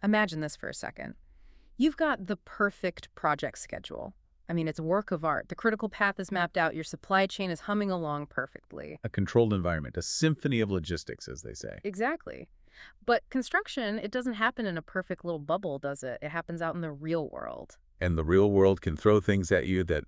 Imagine this for a second. You've got the perfect project schedule. I mean, it's a work of art. The critical path is mapped out. Your supply chain is humming along perfectly. A controlled environment, a symphony of logistics, as they say. Exactly. But construction, it doesn't happen in a perfect little bubble, does it? It happens out in the real world. And the real world can throw things at you that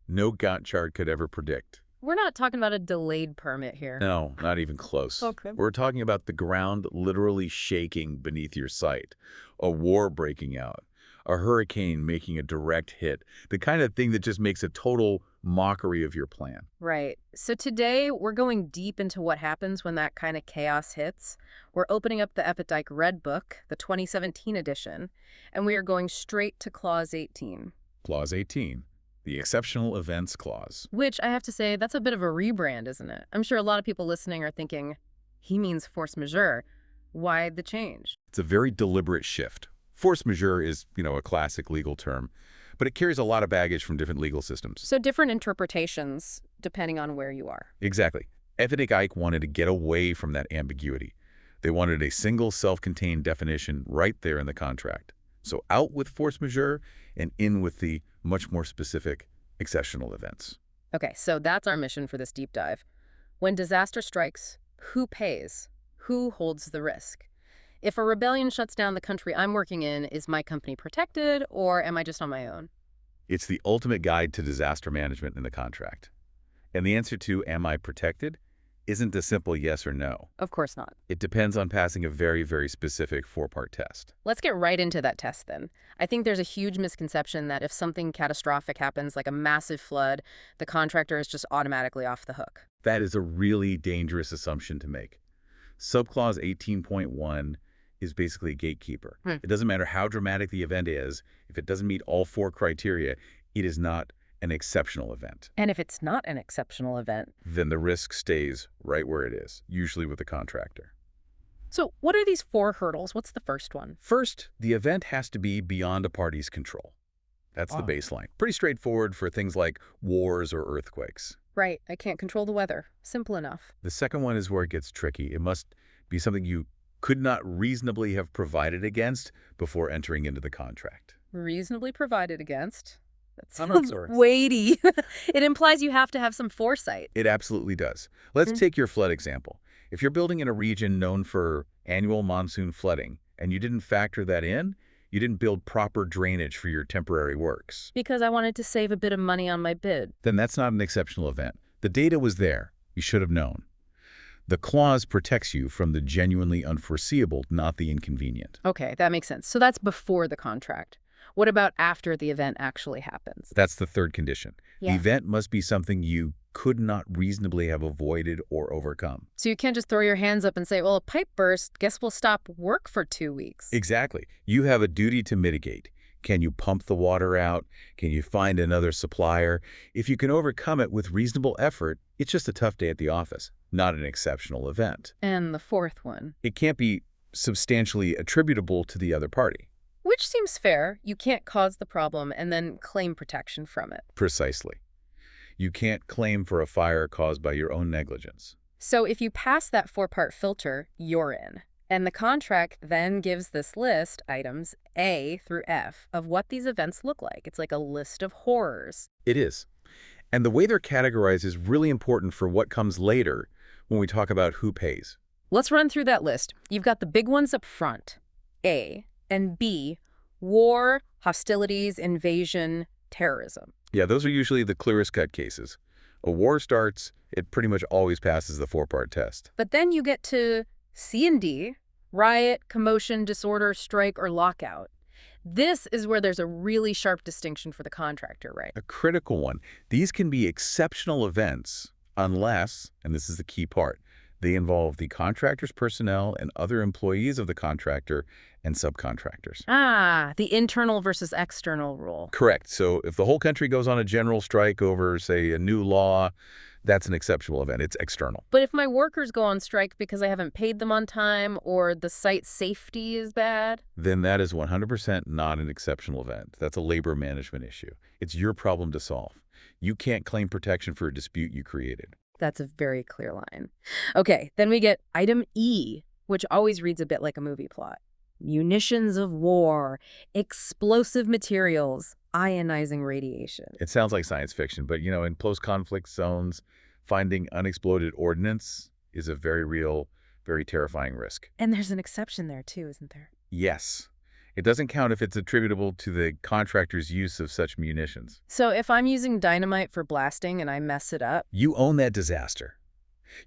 no Gantt chart could ever predict. We're not talking about a delayed permit here. No, not even close. Okay. We're talking about the ground literally shaking beneath your sight, a war breaking out, a hurricane making a direct hit, the kind of thing that just makes a total mockery of your plan. Right. So today we're going deep into what happens when that kind of chaos hits. We're opening up the FIDIC Red Book, the 2017 edition, and we are going straight to Clause 18. Clause 18, the Exceptional Events Clause. Which, I have to say, that's a bit of a rebrand, isn't it? I'm sure a lot of people listening are thinking, he means force majeure. Why the change? It's a very deliberate shift. Force majeure is, a classic legal term, but it carries a lot of baggage from different legal systems. So different interpretations depending on where you are. Exactly. FIDIC wanted to get away from that ambiguity. They wanted a single self-contained definition right there in the contract. So out with force majeure and in with the much more specific exceptional events. Okay, so that's our mission for this deep dive. When disaster strikes, who pays? Who holds the risk? If a rebellion shuts down the country I'm working in, is my company protected, or am I just on my own? It's the ultimate guide to disaster management in the contract. And the answer to am I protected isn't a simple yes or no. Of course not. It depends on passing a very, very specific four-part test. Let's get right into that test then. I think there's a huge misconception that if something catastrophic happens, like a massive flood, the contractor is just automatically off the hook. That is a really dangerous assumption to make. Subclause 18.1 is basically a gatekeeper. It doesn't matter how dramatic the event is. If it doesn't meet all four criteria, it is not an exceptional event. And if it's not an exceptional event, then the risk stays right where it is, usually with the contractor. So what are these four hurdles? What's the first one? First, the event has to be beyond a party's control. That's the baseline. Pretty straightforward for things like wars or earthquakes. Right, I can't control the weather. Simple enough. The second one is where it gets tricky. It must be something you could not reasonably have provided against before entering into the contract. Reasonably provided against? That I'm not sounds sorry. weighty. It implies you have to have some foresight. It absolutely does. Let's take your flood example. If you're building in a region known for annual monsoon flooding and you didn't factor that in, you didn't build proper drainage for your temporary works. Because I wanted to save a bit of money on my bid. Then that's not an exceptional event. The data was there. You should have known. The clause protects you from the genuinely unforeseeable, not the inconvenient. Okay, that makes sense. So that's before the contract. What about after the event actually happens? That's the third condition. Yeah. The event must be something you could not reasonably have avoided or overcome. So you can't just throw your hands up and say, well, a pipe burst, guess we'll stop work for 2 weeks. Exactly. You have a duty to mitigate. Can you pump the water out? Can you find another supplier? If you can overcome it with reasonable effort, it's just a tough day at the office, not an exceptional event. And the fourth one? It can't be substantially attributable to the other party. Which seems fair. You can't cause the problem and then claim protection from it. Precisely. You can't claim for a fire caused by your own negligence. So if you pass that four-part filter, you're in. And the contract then gives this list, items A through F, of what these events look like. It's like a list of horrors. It is. And the way they're categorized is really important for what comes later when we talk about who pays. Let's run through that list. You've got the big ones up front, A, and B, war, hostilities, invasion, terrorism. Yeah, those are usually the clearest cut cases. A war starts, it pretty much always passes the four-part test. But then you get to C and D, riot, commotion, disorder, strike, or lockout. This is where there's a really sharp distinction for the contractor, right? A critical one. These can be exceptional events unless, and this is the key part, they involve the contractor's personnel and other employees of the contractor and subcontractors. Ah, the internal versus external rule. Correct. So if the whole country goes on a general strike over, say, a new law, that's an exceptional event. It's external. But if my workers go on strike because I haven't paid them on time or the site safety is bad? Then that is 100% not an exceptional event. That's a labor management issue. It's your problem to solve. You can't claim protection for a dispute you created. That's a very clear line. Okay, then we get item E, which always reads a bit like a movie plot. munitions of war, explosive materials, ionizing radiation. It sounds like science fiction, but in post-conflict zones, finding unexploded ordnance is a very real, very terrifying risk. And there's an exception there too, isn't there? Yes. It doesn't count if it's attributable to the contractor's use of such munitions. So if I'm using dynamite for blasting and I mess it up, You own that disaster.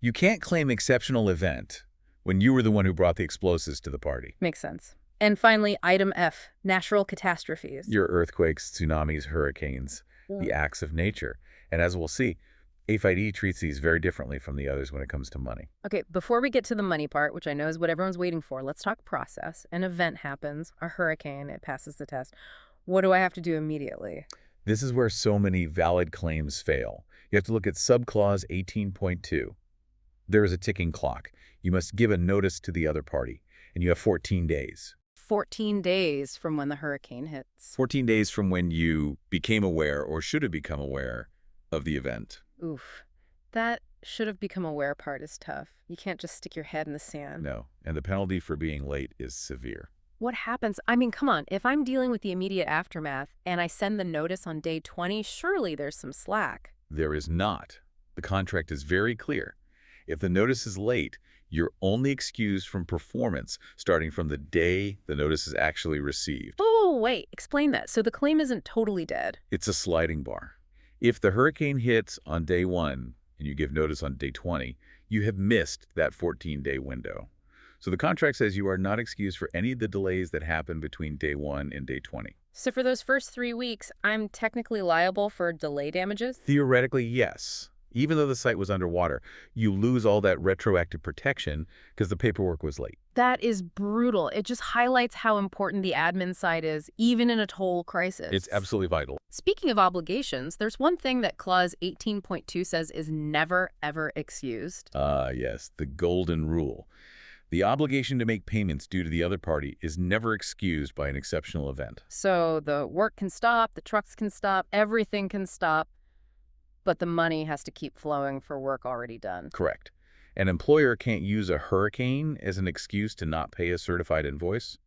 You can't claim exceptional event when you were the one who brought the explosives to the party. makes sense. And finally, item F, natural catastrophes. Your earthquakes, tsunamis, hurricanes, the acts of nature. And as we'll see, FID treats these very differently from the others when it comes to money. Okay, before we get to the money part, which I know is what everyone's waiting for, let's talk process. An event happens, a hurricane, it passes the test. What do I have to do immediately? This is where so many valid claims fail. You have to look at subclause 18.2. There is a ticking clock. You must give a notice to the other party, and you have 14 days. 14 days from when the hurricane hits. 14 days from when you became aware or should have become aware of the event. Oof. That should have become aware part is tough. You can't just stick your head in the sand. No, and the penalty for being late is severe. What happens? I mean, come on. If I'm dealing with the immediate aftermath and I send the notice on day 20, surely there's some slack. There is not. The contract is very clear. If the notice is late, you're only excused from performance starting from the day the notice is actually received. Oh, wait. Explain that. So the claim isn't totally dead. It's a sliding bar. If the hurricane hits on day 1 and you give notice on day 20, you have missed that 14-day window. So the contract says you are not excused for any of the delays that happen between day 1 and day 20. So for those first 3 weeks, I'm technically liable for delay damages? Theoretically, yes. Even though the site was underwater, you lose all that retroactive protection because the paperwork was late. That is brutal. It just highlights how important the admin side is, even in a total crisis. It's absolutely vital. Speaking of obligations, there's one thing that Clause 18.2 says is never, ever excused. Yes, the golden rule. The obligation to make payments due to the other party is never excused by an exceptional event. So the work can stop, the trucks can stop, everything can stop, but the money has to keep flowing for work already done. Correct. An employer can't use a hurricane as an excuse to not pay a certified invoice.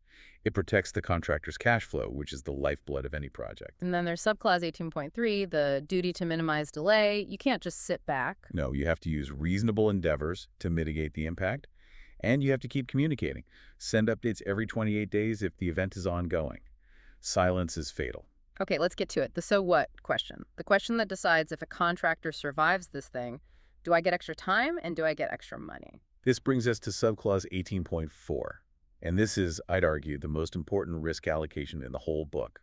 It protects the contractor's cash flow, which is the lifeblood of any project. And then there's subclause 18.3, the duty to minimize delay. You can't just sit back. No, you have to use reasonable endeavors to mitigate the impact, and you have to keep communicating. Send updates every 28 days if the event is ongoing. Silence is fatal. Okay, let's get to it. The so what question. The question that decides if a contractor survives this thing. Do I get extra time and do I get extra money? This brings us to subclause 18.4. And this is, I'd argue, the most important risk allocation in the whole book.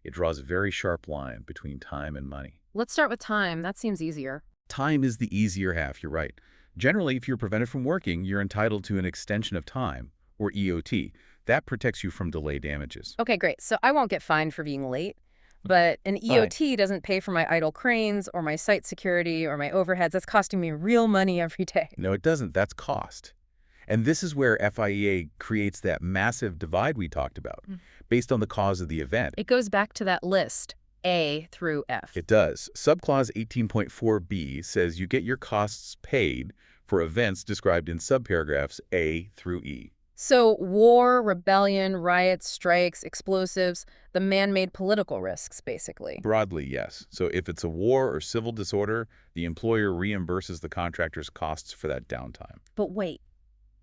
It draws a very sharp line between time and money. Let's start with time. That seems easier. Time is the easier half, you're right. Generally, if you're prevented from working, you're entitled to an extension of time, or EOT. That protects you from delay damages. Okay, great. So I won't get fined for being late, but an EOT doesn't pay for my idle cranes or my site security or my overheads. That's costing me real money every day. No, it doesn't. That's cost. And this is where FIEA creates that massive divide we talked about, based on the cause of the event. It goes back to that list, A through F. It does. Subclause 18.4b says you get your costs paid for events described in subparagraphs A through E. So war, rebellion, riots, strikes, explosives, the man-made political risks, basically. Broadly, yes. So if it's a war or civil disorder, the employer reimburses the contractor's costs for that downtime. But wait,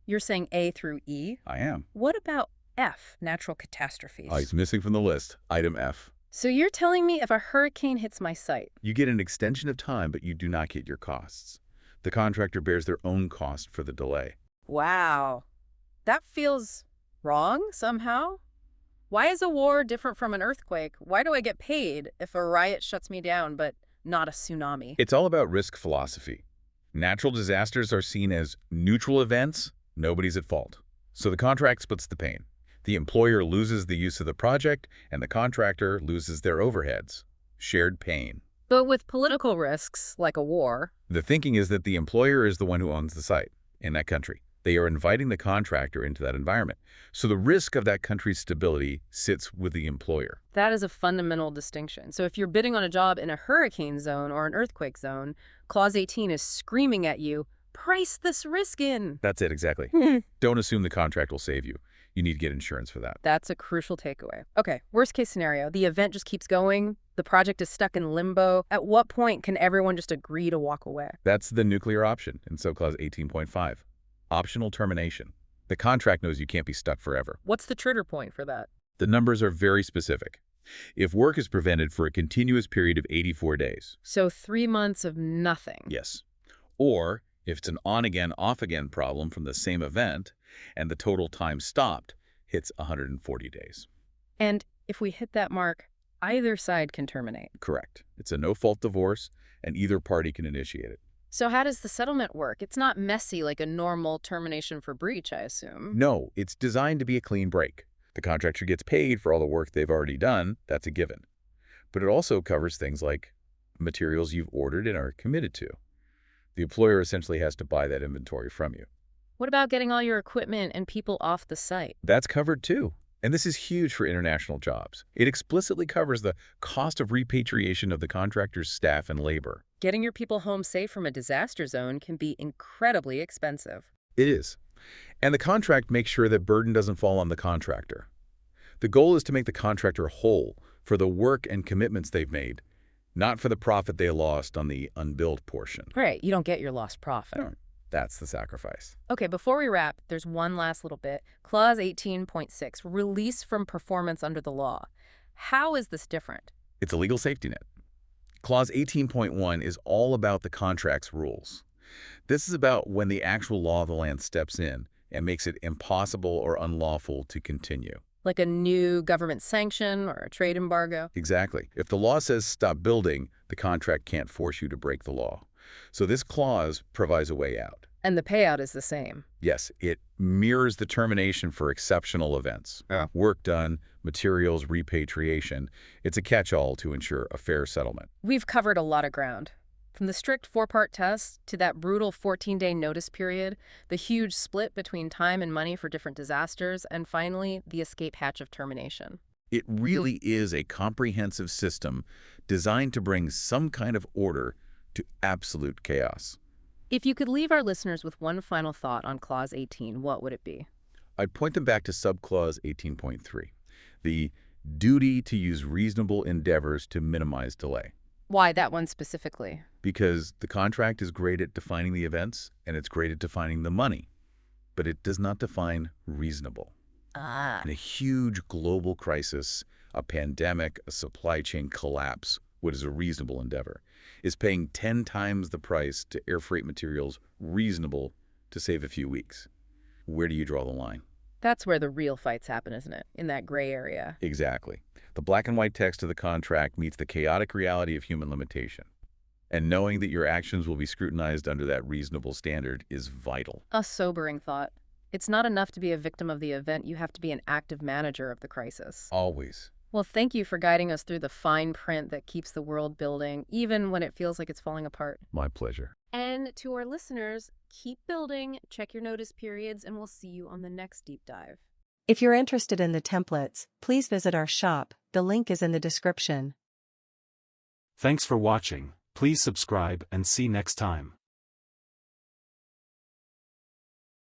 you're saying A through E? I am. What about F, natural catastrophes? Oh, he's missing from the list. Item F. So you're telling me if a hurricane hits my site? You get an extension of time, but you do not get your costs. The contractor bears their own cost for the delay. Wow. That feels wrong somehow. Why is a war different from an earthquake? Why do I get paid if a riot shuts me down, but not a tsunami? It's all about risk philosophy. Natural disasters are seen as neutral events. Nobody's at fault. So the contract splits the pain. The employer loses the use of the project, and the contractor loses their overheads. Shared pain. But with political risks, like a war, The thinking is that the employer is the one who owns the site in that country. They are inviting the contractor into that environment. So the risk of that country's stability sits with the employer. that is a fundamental distinction. So if you're bidding on a job in a hurricane zone or an earthquake zone, Clause 18 is screaming at you, price this risk in. That's it, exactly. Don't assume the contract will save you. You need to get insurance for that. That's a crucial takeaway. Okay, worst case scenario, the event just keeps going, the project is stuck in limbo. At what point can everyone just agree to walk away? That's the nuclear option in subclause 18.5. Optional termination. The contract knows you can't be stuck forever. What's the trigger point for that? The numbers are very specific. If work is prevented for a continuous period of 84 days. So 3 months of nothing. Yes. Or if it's an on-again, off-again problem from the same event and the total time stopped hits 140 days. And if we hit that mark, either side can terminate. Correct. It's a no-fault divorce, and either party can initiate it. So how does the settlement work? It's not messy like a normal termination for breach, I assume. No, it's designed to be a clean break. The contractor gets paid for all the work they've already done. That's a given. But it also covers things like materials you've ordered and are committed to. The employer essentially has to buy that inventory from you. What about getting all your equipment and people off the site? That's covered too. And this is huge for international jobs. It explicitly covers the cost of repatriation of the contractor's staff and labor. Getting your people home safe from a disaster zone can be incredibly expensive. It is. And the contract makes sure that burden doesn't fall on the contractor. The goal is to make the contractor whole for the work and commitments they've made, not for the profit they lost on the unbilled portion. Right, you don't get your lost profit. No, that's the sacrifice. Okay, before we wrap, there's one last little bit. Clause 18.6, release from performance under the law. How is this different? It's a legal safety net. Clause 18.1 is all about the contract's rules. This is about when the actual law of the land steps in and makes it impossible or unlawful to continue. Like a new government sanction or a trade embargo? Exactly. If the law says stop building, the contract can't force you to break the law. So this clause provides a way out. And the payout is the same. Yes, it mirrors the termination for exceptional events. Work done, materials repatriation. It's a catch-all to ensure a fair settlement. We've covered a lot of ground. From the strict 4-part test to that brutal 14-day notice period, the huge split between time and money for different disasters, and finally, the escape hatch of termination. It really is a comprehensive system designed to bring some kind of order to absolute chaos. If you could leave our listeners with one final thought on Clause 18, what would it be? I'd point them back to subclause 18.3, the duty to use reasonable endeavors to minimize delay. Why that one specifically? Because the contract is great at defining the events, and it's great at defining the money, but it does not define reasonable. In a huge global crisis, a pandemic, a supply chain collapse, what is a reasonable endeavor? Is paying 10 times the price to air freight materials reasonable to save a few weeks? Where do you draw the line? That's where the real fights happen, isn't it? In that gray area. Exactly. The black and white text of the contract meets the chaotic reality of human limitation. And knowing that your actions will be scrutinized under that reasonable standard is vital. A sobering thought. It's not enough to be a victim of the event. You have to be an active manager of the crisis. Always. Well, thank you for guiding us through the fine print that keeps the world building, even when it feels like it's falling apart. My pleasure. And to our listeners, keep building, check your notice periods, and we'll see you on the next deep dive. If you're interested in the templates, please visit our shop. The link is in the description. Thanks for watching. Please subscribe and see next time.